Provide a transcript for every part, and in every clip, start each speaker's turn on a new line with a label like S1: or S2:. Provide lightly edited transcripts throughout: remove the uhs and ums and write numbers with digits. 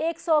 S1: 100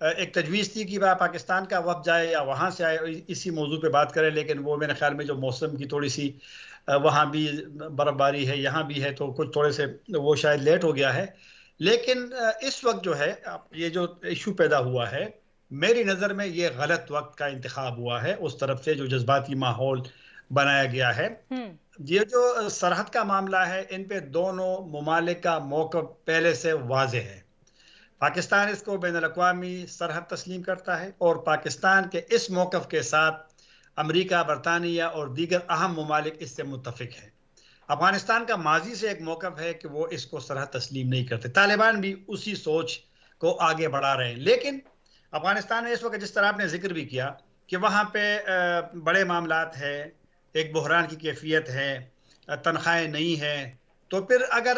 S2: ایک تجویز تھی کہ پاکستان کا وفد جائے یا وہاں سے آئے اسی موضوع پہ بات کرے، لیکن وہ میرے خیال میں جو موسم کی تھوڑی سی وہاں بھی برف باری ہے، یہاں بھی ہے، تو کچھ تھوڑے سے وہ شاید لیٹ ہو گیا ہے۔ لیکن اس وقت جو ہے یہ جو ایشو پیدا ہوا ہے، میری نظر میں یہ غلط وقت کا انتخاب ہوا ہے اس طرف سے، جو جذباتی ماحول بنایا گیا ہے۔ یہ جو سرحد کا معاملہ ہے، ان پہ دونوں ممالک کا موقف پہلے سے واضح ہے۔ پاکستان اس کو بین الاقوامی سرحد تسلیم کرتا ہے، اور پاکستان کے اس موقف کے ساتھ امریکہ، برطانیہ اور دیگر اہم ممالک اس سے متفق ہیں۔ افغانستان کا ماضی سے ایک موقف ہے کہ وہ اس کو سرحد تسلیم نہیں کرتے، طالبان بھی اسی سوچ کو آگے بڑھا رہے ہیں۔ لیکن افغانستان میں اس وقت جس طرح آپ نے ذکر بھی کیا کہ وہاں پہ بڑے معاملات ہیں، ایک بحران کی کیفیت ہے، تنخواہیں نہیں ہیں، تو پھر اگر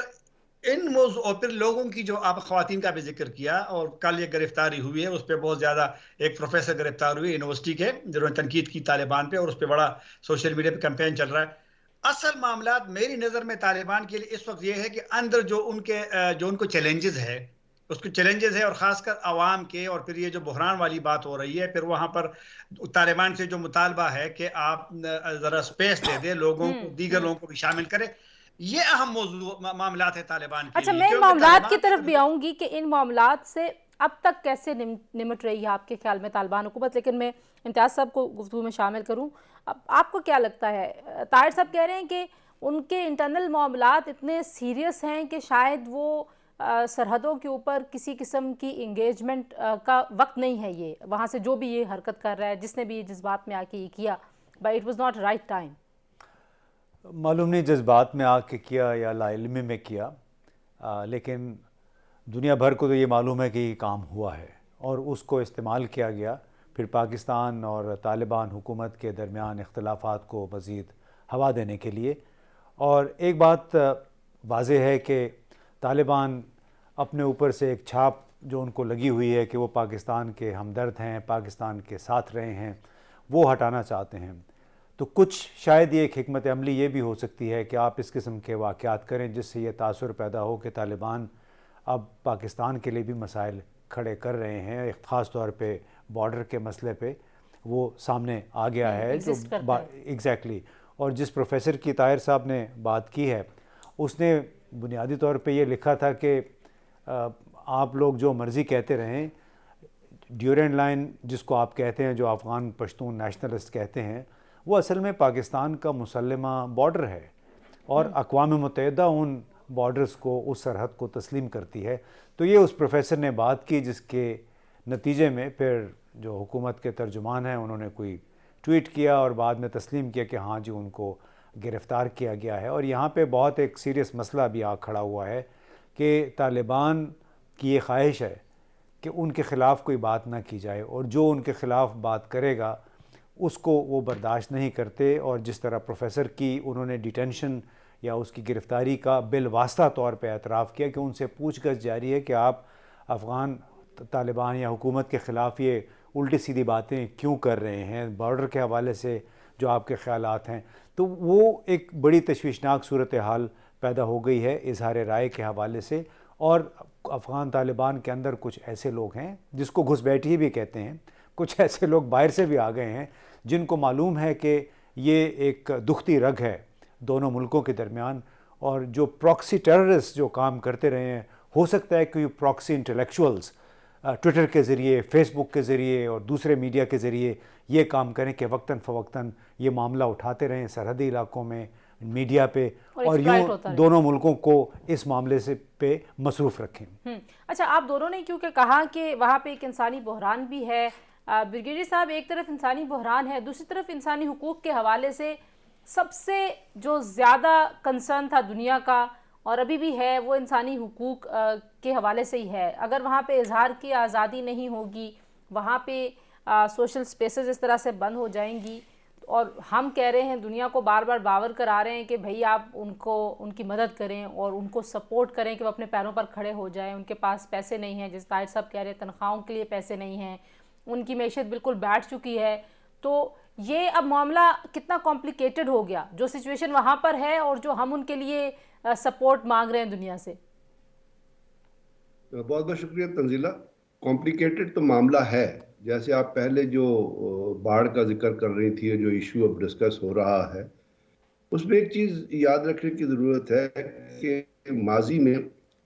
S2: ان موضوع اور پھر لوگوں کی جو آپ خواتین کا بھی ذکر کیا، اور کل یہ گرفتاری ہوئی ہے، اس پہ بہت زیادہ ایک پروفیسر گرفتار ہوئی یونیورسٹی کے، جنہوں نے تنقید کی طالبان پہ، اور اس پہ بڑا سوشل میڈیا پہ کیمپین چل رہا ہے۔ اصل معاملات میری نظر میں طالبان کے لیے اس وقت یہ ہے کہ اندر جو ان کو چیلنجز ہے، اس کو چیلنجز ہے، اور خاص کر عوام کے، اور پھر یہ جو بحران والی بات ہو رہی ہے، پھر وہاں پر طالبان سے جو مطالبہ ہے کہ آپ ذرا سپیس دے دیں لوگوں کو، دیگر لوگوں کو بھی شامل کریں، یہ اہم موضوع معاملات ہے طالبان کے
S1: اچھا،
S2: لیے،
S1: میں ان
S2: کیونکہ
S1: معاملات کی طرف بھی آؤں گی کہ ان معاملات سے اب تک کیسے نمٹ رہی ہے آپ کے خیال میں طالبان حکومت، لیکن میں امتیاز صاحب کو گفتگو میں شامل کروں۔ اب آپ کو کیا لگتا ہے؟ طاہر صاحب کہہ رہے ہیں کہ ان کے انٹرنل معاملات اتنے سیریس ہیں کہ شاید وہ سرحدوں کے اوپر کسی قسم کی انگیجمنٹ کا وقت نہیں ہے، یہ وہاں سے جو بھی یہ حرکت کر رہا ہے، جس نے بھی جذبات میں آ کے یہ کیا، but it was not right time.
S3: معلوم نہیں جذبات میں آ کے کیا یا لا علمی میں کیا، لیکن دنیا بھر کو تو یہ معلوم ہے کہ یہ کام ہوا ہے، اور اس کو استعمال کیا گیا پھر پاکستان اور طالبان حکومت کے درمیان اختلافات کو مزید ہوا دینے کے لیے۔ اور ایک بات واضح ہے کہ طالبان اپنے اوپر سے ایک چھاپ جو ان کو لگی ہوئی ہے کہ وہ پاکستان کے ہمدرد ہیں، پاکستان کے ساتھ رہے ہیں، وہ ہٹانا چاہتے ہیں۔ تو کچھ شاید یہ ایک حکمت عملی یہ بھی ہو سکتی ہے کہ آپ اس قسم کے واقعات کریں جس سے یہ تاثر پیدا ہو کہ طالبان اب پاکستان کے لیے بھی مسائل کھڑے کر رہے ہیں، ایک خاص طور پہ بارڈر کے مسئلے پہ وہ سامنے آ گیا ہے جو ایگزیکٹلی۔ اور جس پروفیسر کی طاہر صاحب نے بات کی ہے، اس نے بنیادی طور پہ یہ لکھا تھا کہ آپ لوگ جو مرضی کہتے رہیں، ڈیورینڈ لائن جس کو آپ کہتے ہیں، جو افغان پشتون نیشنلسٹ کہتے ہیں، وہ اصل میں پاکستان کا مسلمہ بارڈر ہے، اور اقوام متحدہ ان بارڈرز کو، اس سرحد کو تسلیم کرتی ہے۔ تو یہ اس پروفیسر نے بات کی، جس کے نتیجے میں پھر جو حکومت کے ترجمان ہیں انہوں نے کوئی ٹویٹ کیا اور بعد میں تسلیم کیا کہ ہاں جی ان کو گرفتار کیا گیا ہے۔ اور یہاں پہ بہت ایک سیریس مسئلہ بھی آ کھڑا ہوا ہے کہ طالبان کی یہ خواہش ہے کہ ان کے خلاف کوئی بات نہ کی جائے، اور جو ان کے خلاف بات کرے گا اس کو وہ برداشت نہیں کرتے۔ اور جس طرح پروفیسر کی انہوں نے ڈیٹینشن یا اس کی گرفتاری کا بالواسطہ طور پہ اعتراف کیا کہ ان سے پوچھ گچھ جاری ہے کہ آپ افغان طالبان یا حکومت کے خلاف یہ الٹی سیدھی باتیں کیوں کر رہے ہیں، بارڈر کے حوالے سے جو آپ کے خیالات ہیں۔ تو وہ ایک بڑی تشویشناک صورتحال پیدا ہو گئی ہے اظہار رائے کے حوالے سے۔ اور افغان طالبان کے اندر کچھ ایسے لوگ ہیں جس کو گھس بیٹھی بھی کہتے ہیں، کچھ ایسے لوگ باہر سے بھی آ گئے ہیں جن کو معلوم ہے کہ یہ ایک دکھتی رگ ہے دونوں ملکوں کے درمیان، اور جو پراکسی ٹیررسٹ جو کام کرتے رہے ہیں، ہو سکتا ہے کہ پراکسی انٹلیکچوئلز ٹویٹر کے ذریعے، فیس بک کے ذریعے اور دوسرے میڈیا کے ذریعے یہ کام کریں کہ وقتاً فوقتاً یہ معاملہ اٹھاتے رہیں سرحدی علاقوں میں میڈیا پہ، اور یوں دونوں ملکوں کو اس معاملے سے پہ مصروف رکھیں۔
S1: اچھا، آپ دونوں نے کیونکہ کہا کہ وہاں پہ ایک انسانی بحران بھی ہے، بریگیڈیئر صاحب، ایک طرف انسانی بحران ہے، دوسری طرف انسانی حقوق کے حوالے سے سب سے جو زیادہ کنسرن تھا دنیا کا، اور ابھی بھی ہے، وہ انسانی حقوق کے حوالے سے ہی ہے۔ اگر وہاں پہ اظہار کی آزادی نہیں ہوگی، وہاں پہ سوشل سپیسز اس طرح سے بند ہو جائیں گی، اور ہم کہہ رہے ہیں، دنیا کو بار بار باور کرا رہے ہیں کہ بھئی آپ ان کی مدد کریں اور ان کو سپورٹ کریں کہ وہ اپنے پیروں پر کھڑے ہو جائیں۔ ان کے پاس پیسے نہیں ہیں، جس طاہر صاحب کہہ رہے ہیں تنخواہوں کے لیے پیسے نہیں ہیں، ان کی معیشت بالکل بیٹھ چکی ہے۔ تو یہ اب معاملہ کتنا کمپلیکیٹڈ ہو گیا، جو سچویشن وہاں پر ہے اور جو ہم ان کے لیے سپورٹ مانگ رہے ہیں دنیا سے۔
S4: بہت بہت شکریہ تنزیلہ۔ کمپلیکیٹڈ تو معاملہ ہے. جیسے آپ پہلے جو باڑھ کا ذکر کر رہی تھی، جو ایشو اب ڈسکس ہو رہا ہے، اس میں ایک چیز یاد رکھنے کی ضرورت ہے کہ ماضی میں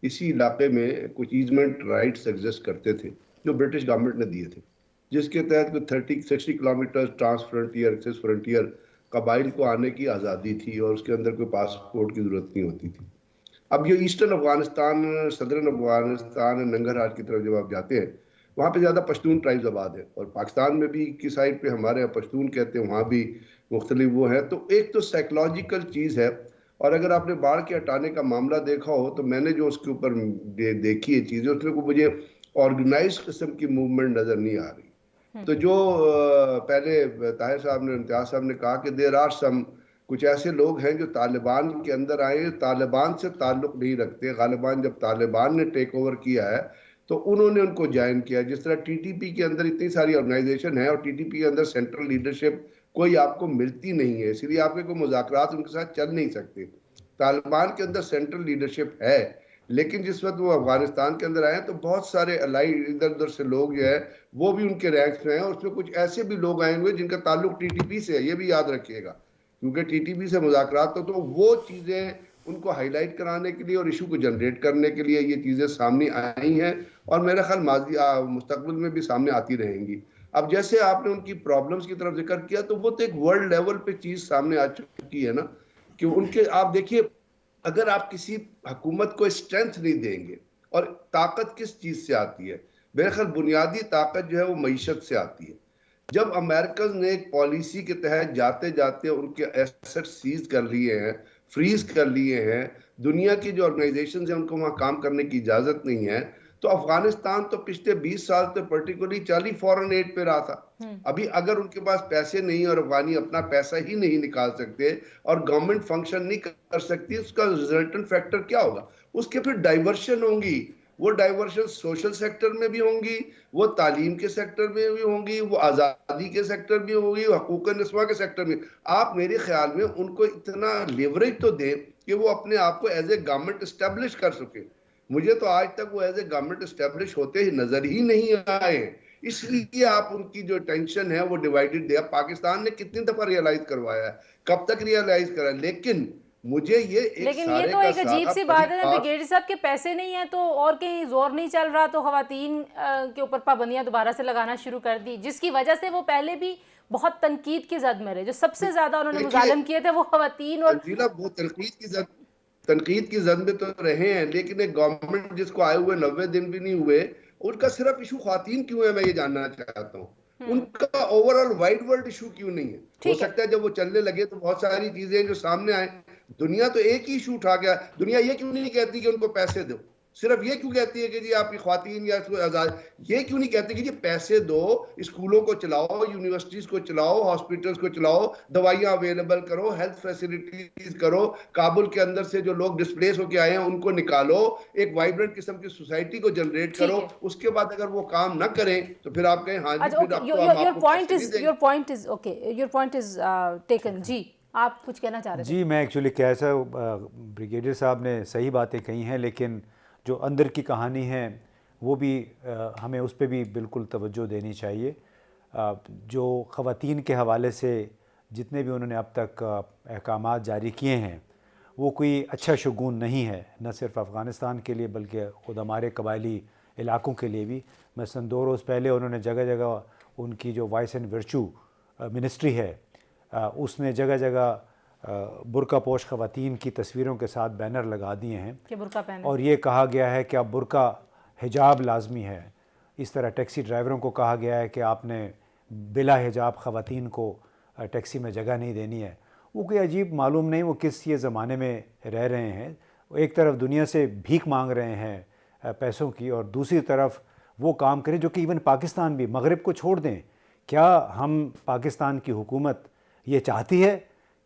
S4: اسی علاقے میں کچھ ایزمنٹ رائٹس ایگزسٹ کرتے تھے جو برٹش گورنمنٹ نے دیے تھے، جس کے تحت کوئی 30-60 kilometre trans frontier access frontier قبائل کو آنے کی آزادی تھی، اور اس کے اندر کوئی پاسپورٹ کی ضرورت نہیں ہوتی تھی. اب یہ ایسٹرن افغانستان، صدرن افغانستان، ننگرہار کی طرف جب آپ جاتے ہیں، وہاں پہ زیادہ پشتون ٹرائبز آباد ہیں، اور پاکستان میں بھی کی سائڈ پہ ہمارے یہاں پشتون کہتے ہیں، وہاں بھی مختلف وہ ہے. تو ایک تو سائیکلوجیکل چیز ہے. اور اگر آپ نے باڑھ کے ہٹانے کا معاملہ دیکھا ہو تو میں نے جو اس کے اوپر دیکھی ہے چیزیں، اس میں کوئی مجھے آرگنائز قسم کی موومنٹ نظر نہیں آ رہی. تو جو پہلے طاہر صاحب نے، امتیاز صاحب نے کہا کہ دیر آر سم، کچھ ایسے لوگ ہیں جو طالبان کے اندر آئے، طالبان سے تعلق نہیں رکھتے. غالباً جب طالبان نے ٹیک اوور کیا ہے تو انہوں نے ان کو جوائن کیا. جس طرح ٹی ٹی پی کے اندر اتنی ساری آرگنائزیشن ہے، اور ٹی ٹی پی کے اندر سینٹرل لیڈرشپ کوئی آپ کو ملتی نہیں ہے، اس لیے آپ کے کوئی مذاکرات ان کے ساتھ چل نہیں سکتے. طالبان کے اندر سینٹرل لیڈرشپ ہے، لیکن جس وقت وہ افغانستان کے اندر آئے تو بہت سارے الائی ادھر ادھر سے لوگ جو ہے وہ بھی ان کے رینکس میں ہیں. اور اس میں کچھ ایسے بھی لوگ آئے ہوئے جن کا تعلق ٹی ٹی پی سے ہے، یہ بھی یاد رکھیے گا، کیونکہ ٹی ٹی پی سے مذاکرات تو وہ چیزیں ان کو ہائی لائٹ کرانے کے لیے اور ایشو کو جنریٹ کرنے کے لیے یہ چیزیں سامنے آئی ہیں، اور میرا خیال مستقبل میں بھی سامنے آتی رہیں گی. اب جیسے آپ نے ان کی پرابلمز کی طرف ذکر کیا، تو وہ تو ایک ورلڈ لیول پہ چیز سامنے آ چکی ہے نا، کہ ان کے آپ دیکھیے، اگر آپ کسی حکومت کو اسٹرینتھ نہیں دیں گے، اور طاقت کس چیز سے آتی ہے؟ میرے خیال بنیادی طاقت جو ہے وہ معیشت سے آتی ہے. جب امریکن نے ایک پالیسی کے تحت جاتے جاتے ان کے ایسٹ سیز کر لیے ہیں، فریز کر لیے ہیں، دنیا کی جو آرگنائزیشنز ہیں ان کو وہاں کام کرنے کی اجازت نہیں ہے، تو افغانستان تو پچھلے 20 سال سے پرٹیکولرلی 40 فورن ایڈ پہ رہا تھا. ابھی اگر ان کے پاس پیسے نہیں، اور افغانی اپنا پیسہ ہی نہیں نکال سکتے، اور گورنمنٹ فنکشن نہیں کر سکتی، اس کا ریزلٹنٹ فیکٹر کیا ہوگا؟ اس کے پھر ڈائیورشن ہوں گی. وہ ڈائیورشن سوشل سیکٹر میں بھی ہوں گی، وہ تعلیم کے سیکٹر میں بھی ہوں گی، وہ آزادی کے سیکٹر میں ہوگی، وہ حقوق نسواں کے سیکٹر میں. آپ میرے خیال میں ان کو اتنا لیوریج تو دیں کہ وہ اپنے آپ کو ایز اے گورنمنٹ اسٹیبلش کر سکے. مجھے تو آج تک وہ ایز اے گورنمنٹ اسٹیبلش ہوتے ہی نظر ہی نہیں آئے ہیں. اس لیے آپ ان کی جو ٹینشن ہے وہ ڈیوائیڈڈ ہے. پاکستان نے کتنی دفعہ ریئلائز کروایا ہے، کب تک ریئلائز کرا، لیکن مجھے
S1: لیکن یہ تو ایک عجیب سی بات ہے نا بریگیڈیئر صاحب کے پیسے نہیں ہیں تو اور کہیں زور نہیں چل رہا تو خواتین کے اوپر پابندیاں دوبارہ سے لگانا شروع کر دی، جس کی وجہ سے وہ پہلے بھی بہت تنقید کی زد میں رہے. جو سب سے زیادہ انہوں نے مظالم کیے تھے وہ خواتین، اور
S4: وہ تنقید کی زد میں تو رہے ہیں، لیکن ایک گورنمنٹ جس کو آئے ہوئے 90 دن بھی نہیں ہوئے، ان کا صرف ایشو خواتین کیوں ہے میں یہ جاننا چاہتا ہوں. ان کا اوورآل وائڈ ورلڈ ایشو کیوں نہیں ہے؟ ہو سکتا ہے جب وہ چلنے لگے تو بہت ساری چیزیں جو سامنے آئے. دنیا تو ایک ہی ایشو اٹھا گیا. دنیا یہ کیوں نہیں کہتی کہ ان کو پیسے دو؟ صرف یہ کیوں کہتی ہے کہ جی آپ کی خواتین یا آزاد؟ یہ کیوں نہیں کہتی کہ جی پیسے دو، اسکولوں کو چلاؤ، یونیورسٹیز کو چلاؤ، ہاسپٹلز کو چلاؤ، دوائیاں اویلیبل کرو، ہیلتھ فیسلٹیز کرو، کابل کے اندر سے جو لوگ ڈسپلیس ہو کے آئے ہیں ان کو نکالو، ایک وائبرنٹ قسم کی سوسائٹی کو جنریٹ کرو. اس کے بعد اگر وہ کام نہ کریں تو پھر آپ کہیں ہاں جی پھر اب تو ہم آپ کو پیسے نہیں دیں گے.
S1: your point is taken. جی آپ کچھ کہنا چاہ رہے تھے؟
S3: جی میں ایکچولی کیسا بریگیڈیئر صاحب نے صحیح باتیں کہی ہیں، لیکن جو اندر کی کہانی ہے وہ بھی ہمیں اس پہ بھی بالکل توجہ دینی چاہیے. جو خواتین کے حوالے سے جتنے بھی انہوں نے اب تک احکامات جاری کیے ہیں وہ کوئی اچھا شگون نہیں ہے، نہ صرف افغانستان کے لیے بلکہ خود ہمارے قبائلی علاقوں کے لیے بھی. مثلاً 2 روز پہلے انہوں نے جگہ جگہ ان کی جو وائس اینڈ ورچو منسٹری ہے اس نے جگہ جگہ برقع پوش خواتین کی تصویروں کے ساتھ بینر لگا دیے ہیں
S1: کہ برقع پہنیں، اور
S3: یہ کہا گیا ہے کہ اب برقع حجاب لازمی ہے. اس طرح ٹیکسی ڈرائیوروں کو کہا گیا ہے کہ آپ نے بلا حجاب خواتین کو ٹیکسی میں جگہ نہیں دینی ہے. وہ کوئی عجیب معلوم نہیں وہ کس یہ زمانے میں رہ رہے ہیں. ایک طرف دنیا سے بھیک مانگ رہے ہیں پیسوں کی، اور دوسری طرف وہ کام کریں جو کہ ایون پاکستان بھی، مغرب کو چھوڑ دیں. کیا ہم پاکستان کی حکومت یہ چاہتی ہے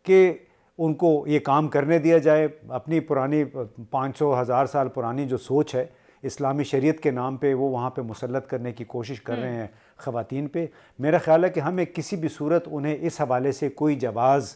S3: کہ ان کو یہ کام کرنے دیا جائے؟ اپنی پرانی 500-1000 سال پرانی جو سوچ ہے اسلامی شریعت کے نام پہ وہ وہاں پہ مسلط کرنے کی کوشش کر رہے ہیں خواتین پہ. میرا خیال ہے کہ ہمیں کسی بھی صورت انہیں اس حوالے سے کوئی جواز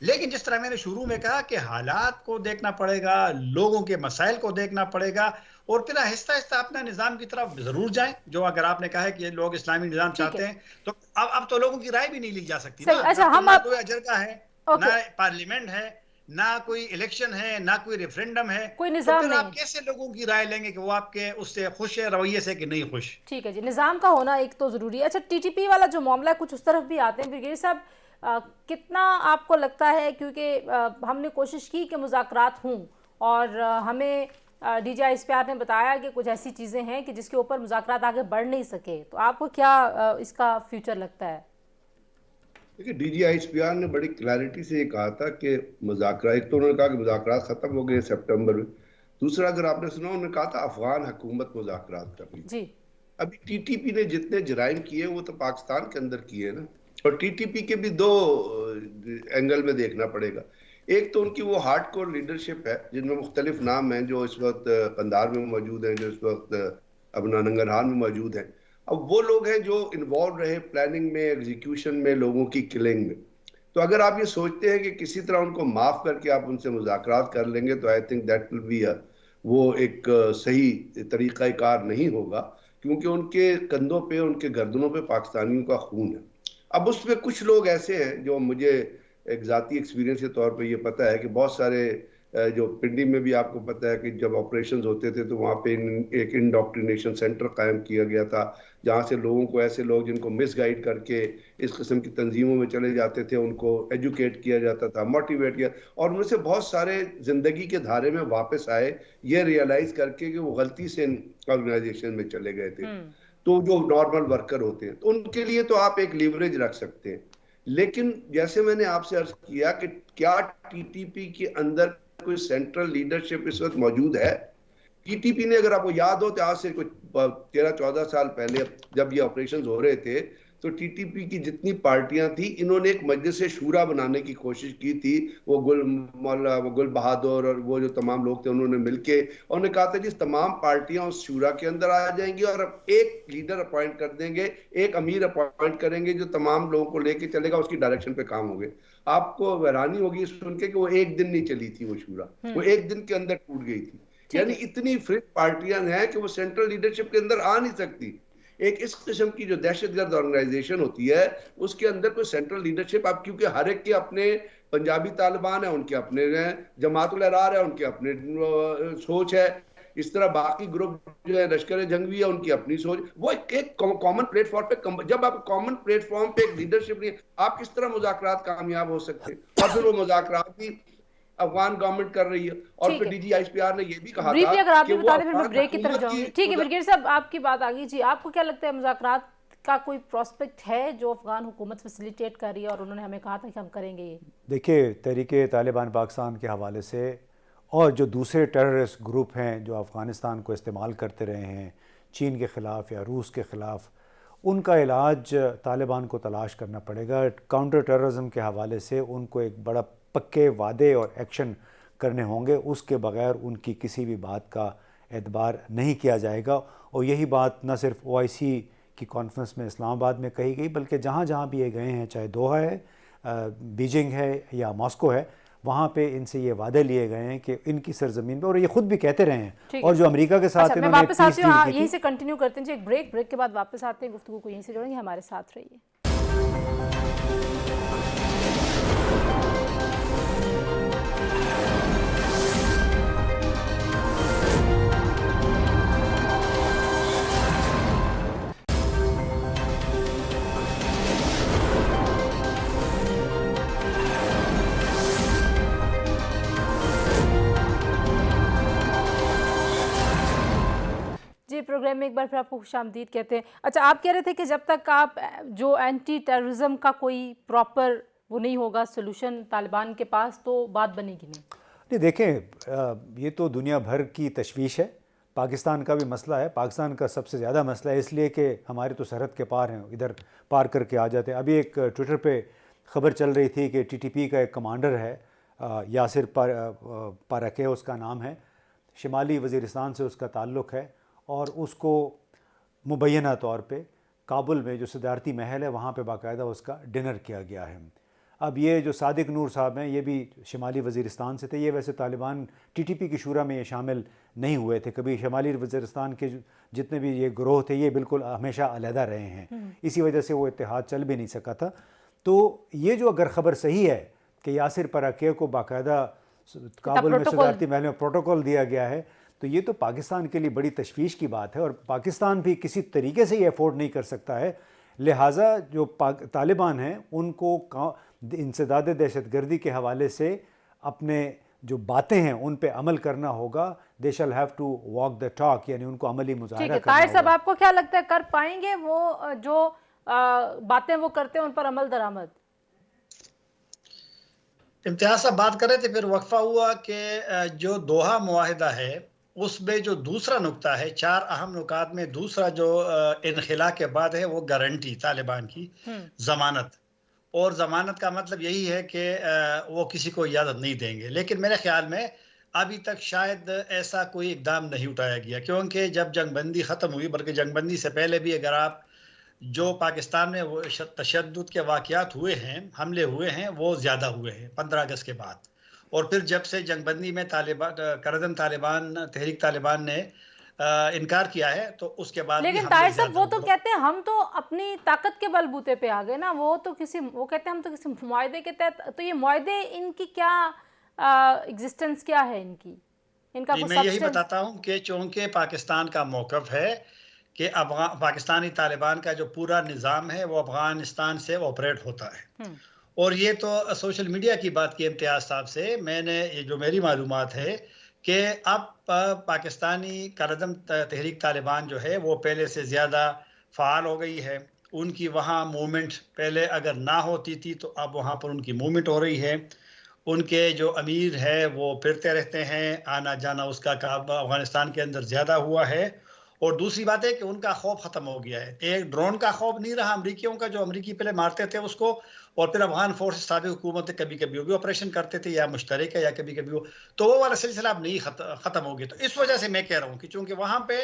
S2: لیکن جس طرح میں نے شروع میں کہا کہ حالات کو دیکھنا پڑے گا، لوگوں کے مسائل کو دیکھنا پڑے گا، اور پھر آہستہ آہستہ اپنا نظام کی طرف ضرور جائیں. جو اگر آپ نے کہا ہے کہ یہ لوگ اسلامی نظام
S1: ٹھیک
S2: چاہتے
S1: ہے،
S2: ہیں تو اب تو لوگوں کی رائے بھی نہیں لی جا سکتی نا.
S1: صحیح. اچھا
S2: اب تو
S1: ہم
S2: نہ
S1: آپ
S2: کوئی اجرگاہ ہے، نہ
S1: اوکے
S2: پارلیمنٹ ہے، نہ کوئی الیکشن ہے، نہ کوئی ریفرینڈم ہے.
S1: کوئی
S2: تو
S1: نظام
S2: پھر
S1: نہیں
S2: آپ
S1: ہے.
S2: کیسے لوگوں کی رائے لیں گے کہ وہ آپ کے اس سے خوش ہے، رویے سے، کہ نہیں خوش؟
S1: ٹھیک ہے جی، نظام کا ہونا ایک تو ضروری ہے. اچھا ٹی ٹی پی والا جو معاملہ ہے کچھ اس طرف بھی آتے ہیں برگیڈیئر صاحب، کتنا آپ کو لگتا ہے، کیونکہ ہم نے کوشش کی کہ مذاکرات ہوں اور ہمیں ڈی جی آئی اسپیار نے بتایا کہ کچھ ایسی چیزیں ہیں کہ جس کے اوپر مذاکرات آگے بڑھ نہیں سکے، تو آپ کو کیا اس کا فیوچر لگتا ہے؟
S4: دیکھیے ڈی جی آئی اسپیار نے بڑی کلیئرٹی سے یہ کہا تھا کہ مذاکرات، ایک تو انہوں نے کہا کہ مذاکرات ختم ہو گئے سپٹمبر میں، دوسرا اگر آپ نے سنا انہوں نے کہا تھا افغان حکومت مذاکرات کر رہی.
S1: جی
S4: ابھی ٹی ٹی پی نے جتنے جرائم کیے وہ تو پاکستان کے اندر کیے نا، اور ٹی ٹی پی کے بھی دو اینگل میں دیکھنا پڑے گا. ایک تو ان کی وہ ہارڈ کور لیڈرشپ ہے جن میں مختلف نام ہیں، جو اس وقت قندھار میں موجود ہیں، جو اس وقت اپنا ننگرہار میں موجود ہیں. اب وہ لوگ ہیں جو انوالو رہے پلاننگ میں، ایگزیکیوشن میں، لوگوں کی کلنگ میں. تو اگر آپ یہ سوچتے ہیں کہ کسی طرح ان کو معاف کر کے آپ ان سے مذاکرات کر لیں گے تو I think that will be وہ ایک صحیح طریقہ کار نہیں ہوگا، کیونکہ ان کے کندھوں پہ، ان کے گردنوں پہ پاکستانیوں کا خون ہے. اب اس میں کچھ لوگ ایسے ہیں جو مجھے ایک ذاتی ایکسپیرینس کے طور پہ یہ پتا ہے کہ بہت سارے جو پنڈی میں بھی آپ کو پتا ہے کہ جب آپریشنز ہوتے تھے تو وہاں پہ ایک انڈاکٹرینیشن سینٹر قائم کیا گیا تھا، جہاں سے لوگوں کو، ایسے لوگ جن کو مس گائیڈ کر کے اس قسم کی تنظیموں میں چلے جاتے تھے، ان کو ایجوکیٹ کیا جاتا تھا، موٹیویٹ کیا، اور ان سے بہت سارے زندگی کے دھارے میں واپس آئے یہ ریئلائز کر کے کہ وہ غلطی سے آرگنائزیشن میں چلے گئے تھے. تو جو نارمل ورکر ہوتے ہیں تو ان کے لیے تو آپ ایک لیوریج رکھ سکتے ہیں. لیکن جیسے میں نے آپ سے عرض کیا کہ کیا ٹی ٹی پی کے اندر کوئی سینٹرل لیڈرشپ اس وقت موجود ہے؟ ٹی ٹی پی نے، اگر آپ کو یاد ہو تو آج سے کچھ 13-14 سال پہلے جب یہ آپریشنز ہو رہے تھے تو ٹی ٹی پی کی جتنی پارٹیاں تھیں انہوں نے ایک مجلس شورا بنانے کی کوشش کی تھی. وہ گل بہادر اور وہ جو تمام لوگ تھے انہوں نے مل کے انہوں نے کہا تھا جس تمام پارٹیاں اس شورا کے اندر آ جائیں گی اور ایک لیڈر اپوائنٹ کر دیں گے، ایک امیر اپوائنٹ کریں گے جو تمام لوگوں کو لے کے چلے گا، اس کی ڈائریکشن پہ کام ہوگے. آپ کو حیرانی ہوگی سن کے کہ وہ ایک دن نہیں چلی تھی وہ شورا، وہ ایک دن کے اندر ٹوٹ گئی تھی. یعنی اتنی فرق پارٹیاں ہیں کہ وہ سینٹرل لیڈرشپ کے اندر آ نہیں سکتی. ایک اس قسم کی جو دہشت گرد آرگنائزیشن ہوتی ہے اس کے اندر کوئی سینٹرل لیڈرشپ، اب کیونکہ ہر ایک کے اپنے پنجابی طالبان ہیں، ان کے اپنے ہیں، جماعت الاحرار ہے، ان کے اپنے سوچ ہے، اس طرح باقی گروپ جو ہے لشکر جنگوی ہے ان کی اپنی سوچ. وہ ایک کامن پلیٹ فارم پہ، جب آپ کامن پلیٹ فارم پہ ایک لیڈرشپ نہیں، آپ کس طرح مذاکرات کامیاب ہو سکتے؟ اور پھر وہ مذاکرات بھی افغان گورنمنٹ کر رہی ہے. اور پھر ڈی جی آئی پی آر نے یہ بھی کہا تھا
S1: اگر آپ
S4: کہ
S1: بھی
S4: وہ
S1: بتا دیں پھر میں
S4: افغان
S1: بریک کی طرف
S4: حکومت
S1: جاؤں
S4: کی.
S1: گی. ٹھیک ہے برگیڈیئر صاحب آپ کی بات آ گئی. جی آپ کو کیا لگتا ہے مذاکرات کا کوئی پراسپیکٹ ہے جو افغان حکومت فیسیلیٹیٹ کر رہی ہے اور انہوں نے ہمیں کہا تھا کہ ہم کریں گے؟ یہ
S3: دیکھیے تحریک طالبان پاکستان کے حوالے سے اور جو دوسرے ٹیررسٹ گروپ ہیں جو افغانستان کو استعمال کرتے رہے ہیں چین کے خلاف یا روس کے خلاف، ان کا علاج طالبان کو تلاش کرنا پڑے گا. کاؤنٹر ٹیررزم کے حوالے سے ان کو ایک بڑا پکے وعدے اور ایکشن کرنے ہوں گے، اس کے بغیر ان کی کسی بھی بات کا اعتبار نہیں کیا جائے گا. اور یہی بات نہ صرف او آئی سی کی کانفرنس میں اسلام آباد میں کہی گئی بلکہ جہاں جہاں بھی یہ گئے ہیں، چاہے دوحہ ہے، بیجنگ ہے یا ماسکو ہے، وہاں پہ ان سے یہ وعدے لیے گئے ہیں کہ ان کی سرزمین پہ، اور یہ خود بھی کہتے رہے ہیں. اور جو امریکہ کے ساتھ
S1: میں
S3: انہوں نے
S1: واپس آتی ہوں،
S3: پیس ڈیل کی
S1: یہیں سے کنٹینیو کرتے ہیں جی. ایک بریک کے بعد واپس آتے ہیں، گفتگو کو یہیں سے جوڑیں گے. ہمارے ساتھ رہیے. جی پروگرام میں ایک بار پھر آپ کو خوش آمدید کہتے ہیں. اچھا آپ کہہ رہے تھے کہ جب تک آپ جو اینٹی ٹیررزم کا کوئی پراپر وہ نہیں ہوگا سولوشن طالبان کے پاس تو بات بنے گی نہیں.
S3: نہیں دیکھیں یہ تو دنیا بھر کی تشویش ہے، پاکستان کا بھی مسئلہ ہے. پاکستان کا سب سے زیادہ مسئلہ ہے اس لیے کہ ہمارے تو سرحد کے پار ہیں، ادھر پار کر کے آ جاتے ہیں. ابھی ایک ٹویٹر پہ خبر چل رہی تھی کہ ٹی ٹی پی کا ایک کمانڈر ہے، یاسر پارکے اس کا نام ہے، شمالی وزیرستان سے اس کا تعلق ہے، اور اس کو مبینہ طور پہ کابل میں جو صدارتی محل ہے وہاں پہ باقاعدہ اس کا ڈنر کیا گیا ہے. اب یہ جو صادق نور صاحب ہیں یہ بھی شمالی وزیرستان سے تھے، یہ ویسے طالبان ٹی ٹی پی کی شورا میں یہ شامل نہیں ہوئے تھے کبھی، شمالی وزیرستان کے جتنے بھی یہ گروہ تھے یہ بالکل ہمیشہ علیحدہ رہے ہیں، اسی وجہ سے وہ اتحاد چل بھی نہیں سکا تھا۔ تو یہ جو اگر خبر صحیح ہے کہ یاسر پراکیہ کو باقاعدہ کابل میں صدارتی محل میں پروٹوکول دیا گیا ہے، تو یہ تو پاکستان کے لیے بڑی تشویش کی بات ہے، اور پاکستان بھی کسی طریقے سے یہ افورڈ نہیں کر سکتا ہے، لہٰذا جو طالبان ہیں ان کو انسداد دہشت گردی کے حوالے سے اپنے جو باتیں ہیں ان پہ عمل کرنا ہوگا، they shall have to walk the talk, یعنی ان کو عملی مظاہرہ کرنا ہوگا۔
S1: طاہر صاحب آپ کو کیا لگتا ہے کر پائیں گے وہ جو باتیں وہ کرتے ہیں ان پر عمل درآمد؟
S2: امتیاز صاحب بات کر رہے تھے، پھر وقفہ ہوا کہ جو دوحہ معاہدہ ہے اس میں جو دوسرا نقطہ ہے، 4 اہم نکات میں دوسرا جو انخلا کے بعد ہے وہ گارنٹی طالبان کی ضمانت، اور ضمانت کا مطلب یہی ہے کہ وہ کسی کو اجازت نہیں دیں گے، لیکن میرے خیال میں ابھی تک شاید ایسا کوئی اقدام نہیں اٹھایا گیا، کیونکہ جب جنگ بندی ختم ہوئی، بلکہ جنگ بندی سے پہلے بھی اگر آپ جو پاکستان میں وہ تشدد کے واقعات ہوئے ہیں، حملے ہوئے ہیں، وہ زیادہ ہوئے ہیں 15 اگست کے بعد، اور پھر جب سے جنگ بندی میں طالبان تحریک طالبان نے انکار کیا ہے تو اس کے بعد
S1: لیکن طاہر صاحب وہ تو کہتے ہیں ہم تو اپنی طاقت کے بل بوتے پہ آ گئے نا، وہ کہتے ہیں ہم تو کسی معاہدے کے تحت، تو یہ معاہدے ان کی کیا ایگزسٹنس کیا ہے ان کی، ان کا
S2: میں یہی بتاتا ہوں کہ چونکہ پاکستان کا موقف ہے کہ پاکستانی طالبان کا جو پورا نظام ہے وہ افغانستان سے آپریٹ ہوتا ہے، اور یہ تو سوشل میڈیا کی بات کی امتیاز صاحب سے میں نے جو میری معلومات ہے کہ اب پاکستانی کالعدم تحریک طالبان جو ہے وہ پہلے سے زیادہ فعال ہو گئی ہے، ان کی وہاں موومنٹ پہلے اگر نہ ہوتی تھی تو اب وہاں پر ان کی موومنٹ ہو رہی ہے، ان کے جو امیر ہے وہ پھرتے رہتے ہیں، آنا جانا اس کا افغانستان کے اندر زیادہ ہوا ہے، اور دوسری بات ہے کہ ان کا خوف ختم ہو گیا ہے، ایک ڈرون کا خوف نہیں رہا امریکیوں کا، جو امریکی پہلے مارتے تھے اس کو، اور پھر افغان فورس سابق حکومت کبھی کبھی وہ بھی آپریشن کرتے تھے یا مشترک ہے یا کبھی کبھی تو وہ والا سلسلہ اب نہیں ختم ہو گیا، تو اس وجہ سے میں کہہ رہا ہوں کہ چونکہ وہاں پہ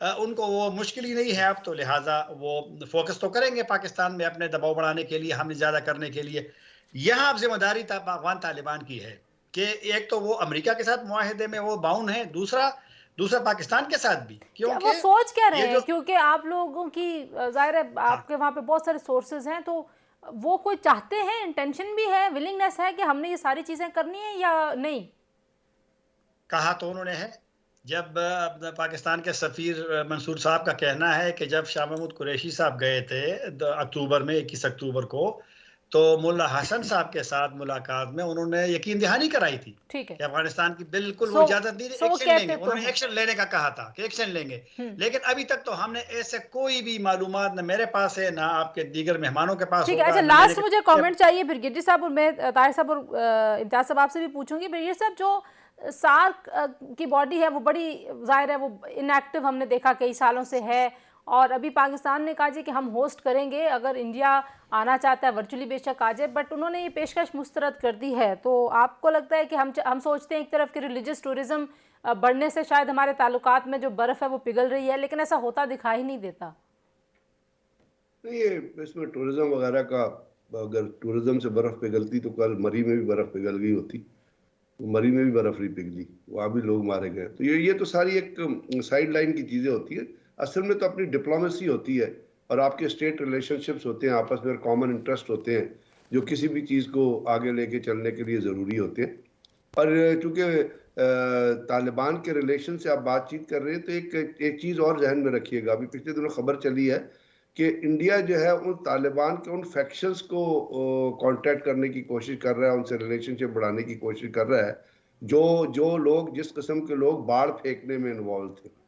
S2: ان کو وہ مشکل ہی نہیں ہے اب، تو لہٰذا وہ فوکس تو کریں گے پاکستان میں اپنے دباؤ بڑھانے کے لیے، حملے زیادہ کرنے کے لیے۔ یہاں اب ذمہ داری افغان طالبان کی ہے کہ ایک تو وہ امریکہ کے ساتھ معاہدے میں وہ باؤنڈ ہیں، دوسرا پاکستان کے ساتھ بھی، کیونکہ
S1: وہ سوچ کیا رہے ہیں، کیونکہ آپ لوگوں کی ظاہر ہے آپ کے وہاں پہ بہت سارے سورسز ہیں، تو وہ کوئی چاہتے ہیں، انٹینشن بھی ہے، ولنگنس ہے کہ ہم نے یہ ساری چیزیں کرنی ہیں یا نہیں؟
S2: کہا تو انہوں نے ہے، جب پاکستان کے سفیر منصور صاحب کا کہنا ہے کہ جب شاہ محمود قریشی صاحب گئے تھے اکتوبر میں 21 اکتوبر کو، تو ملا حسن صاحب کے ساتھ ملاقات میں انہوں نے یقین دہانی کرائی تھی کہ افغانستان کی بالکل وہ اجازت نہیں، ایکشن لیں گے، انہوں نے ایکشن لینے کا کہا تھا کہ ایکشن لیں گے، لیکن ابھی تک تو ہم نے ایسے کوئی بھی معلومات نہ میرے پاس ہے نہ آپ کے دیگر مہمانوں کے پاس ہوگا۔
S1: اچھا لاسٹ مجھے کامنٹ چاہیے برگیڈی صاحب، اور میں طاہر صاحب اور امتیاز صاحب آپ سے بھی پوچھوں گی۔ برگیڈی صاحب جو سارک کی باڈی ہے وہ بڑی ظاہر ہے وہ ان ایکٹیو ہم نے دیکھا کئی سالوں سے ہے، اور ابھی پاکستان نے کہا جی کہ ہم ہوسٹ کریں گے، اگر انڈیا آنا چاہتا ہے ورچولی بے شک آ جائے، بٹ انہوں نے یہ پیشکش مسترد کر دی ہے، تو آپ کو لگتا ہے کہ ہم سوچتے ہیں ایک طرف کہ ریلیجس ٹورزم بڑھنے سے شاید ہمارے تعلقات میں جو برف ہے وہ پگھل رہی ہے، لیکن ایسا ہوتا دکھائی نہیں دیتا؟
S4: نہیں، اس میں ٹورزم وغیرہ کا، اگر ٹورزم سے برف پگھلتی تو کل مری میں بھی برف پگھل گئی ہوتی، مری میں بھی برف نہیں پگھلی، وہاں بھی لوگ مارے گئے، تو یہ تو ساری ایک سائیڈ لائن کی چیزیں ہوتی ہیں، اصل میں تو اپنی ڈپلومیسی ہوتی ہے اور آپ کے اسٹیٹ ریلیشن شپس ہوتے ہیں، آپس میں کامن انٹرسٹ ہوتے ہیں جو کسی بھی چیز کو آگے لے کے چلنے کے لیے ضروری ہوتے ہیں، اور چونکہ طالبان کے ریلیشن سے آپ بات چیت کر رہے ہیں تو ایک چیز اور ذہن میں رکھیے گا، ابھی پچھلے دنوں خبر چلی ہے کہ انڈیا جو ہے ان طالبان کے ان فیکشنز کو کانٹیکٹ کرنے کی کوشش کر رہا ہے، ان سے ریلیشن شپ بڑھانے کی کوشش کر رہا ہے، جو لوگ جس قسم کے لوگ باڑ پھینکنے میں انوالو تھے،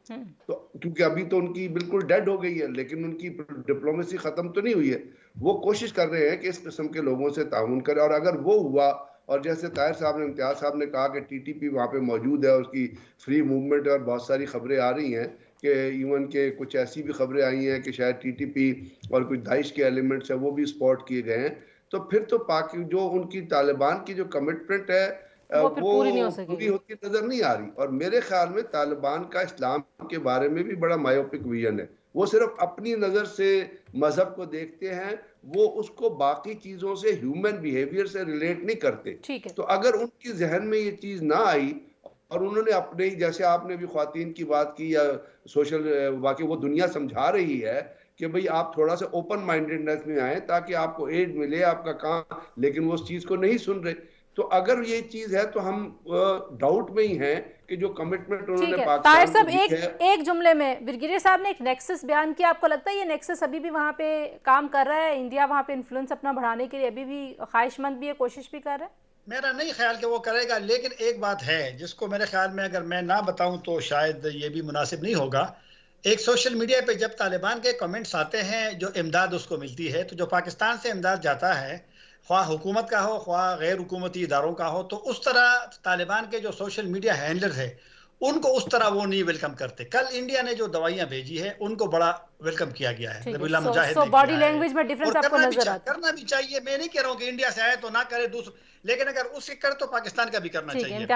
S4: تو کیونکہ ابھی تو ان کی بالکل ڈیڈ ہو گئی ہے، لیکن ان کی ڈپلومیسی ختم تو نہیں ہوئی ہے، وہ کوشش کر رہے ہیں کہ اس قسم کے لوگوں سے تعاون کرے، اور اگر وہ ہوا، اور جیسے طاہر صاحب نے، امتیاز صاحب نے کہا کہ ٹی ٹی پی وہاں پہ موجود ہے، اس کی فری موومنٹ ہے، اور بہت ساری خبریں آ رہی ہیں کہ ایون کہ کچھ ایسی بھی خبریں آئی ہیں کہ شاید ٹی ٹی پی اور کچھ داعش کے ایلیمنٹس ہیں وہ بھی سپورٹ کیے گئے ہیں، تو پھر تو جو ان کی طالبان کی جو کمٹمنٹ ہے وہ پوری ہوتی نظر نہیں آ رہی، اور میرے خیال میں طالبان کا اسلام کے بارے میں بھی بڑا مائیوپک ویژن ہے، وہ صرف اپنی نظر سے مذہب کو دیکھتے ہیں، وہ اس کو باقی چیزوں سے، ہیومن بیہیویئر سے ریلیٹ نہیں کرتے. تو اگر ان کی ذہن میں یہ چیز نہ آئی اور انہوں نے اپنے، جیسے آپ نے بھی خواتین کی بات کی یا سوشل، واقعی وہ دنیا سمجھا رہی ہے کہ بھئی آپ تھوڑا سا اوپن مائنڈڈنس میں آئیں تاکہ آپ کو ایڈ ملے، آپ کا کام، لیکن وہ اس چیز کو نہیں سن رہے. تو اگر یہ چیز ہے تو ہم ڈاؤٹ میں ہی ہیں کہ جو کمٹمنٹ انہوں نے پاکستان کو دی ہے.
S1: ایک جملے میں بریگیڈیئر صاحب نے ایک نیکسس بیان کیا، آپ کو لگتا ہے یہ نیکسس ابھی بھی وہاں پہ کام کر رہا ہے؟ انڈیا وہاں پہ انفلوئنس اپنا بڑھانے کے لیے ابھی بھی خواہش مند بھی ہے، کوشش بھی کر رہا ہے؟
S2: میرا نہیں خیال کہ وہ کرے گا، لیکن ایک بات ہے جس کو میرے خیال میں اگر میں نہ بتاؤں تو شاید یہ بھی مناسب نہیں ہوگا. ایک سوشل میڈیا پہ جب طالبان کے کمنٹس آتے ہیں جو امداد اس کو ملتی ہے، تو جو پاکستان سے امداد جاتا ہے، خواہ حکومت کا ہو خواہ غیر حکومتی اداروں کا ہو، تو اس طرح طالبان کے جو سوشل میڈیا ہینڈلر ہے ان کو اس طرح وہ نہیں ویلکم کرتے. کل انڈیا نے جو دوائیاں بھیجی ہے ان کو بڑا ویلکم کیا گیا ہے، نبی اللہ مجاہد نے
S1: باڈی لینگویج میں ڈیفرنس آپ کو نظر آتا ہے.
S2: کرنا بھی چاہیے، میں نہیں کہہ رہا ہوں کہ انڈیا سے آئے تو نہ کرے دوسرے، لیکن اگر اس سے کرے تو پاکستان کا بھی کرنا چاہیے.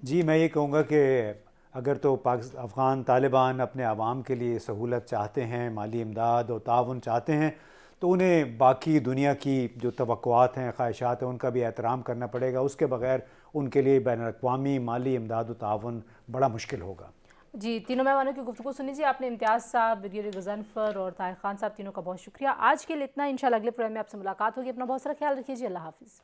S3: جی میں یہ کہوں گا کہ اگر تو افغان طالبان اپنے عوام کے لیے سہولت چاہتے ہیں، مالی امداد اور تعاون چاہتے ہیں، تو انہیں باقی دنیا کی جو توقعات ہیں، خواہشات ہیں، ان کا بھی احترام کرنا پڑے گا. اس کے بغیر ان کے لیے بین الاقوامی مالی امداد و تعاون بڑا مشکل ہوگا.
S1: جی تینوں مہمانوں کی گفتگو سن لیجیے آپ نے. امتیاز صاحب، بریگیڈیئر غضنفر اور طاہر خان صاحب، تینوں کا بہت شکریہ. آج کے لیے اتنا، انشاءاللہ اگلے پروگرام میں آپ سے ملاقات ہوگی. اپنا بہت سارا خیال رکھیے جی. اللہ حافظ.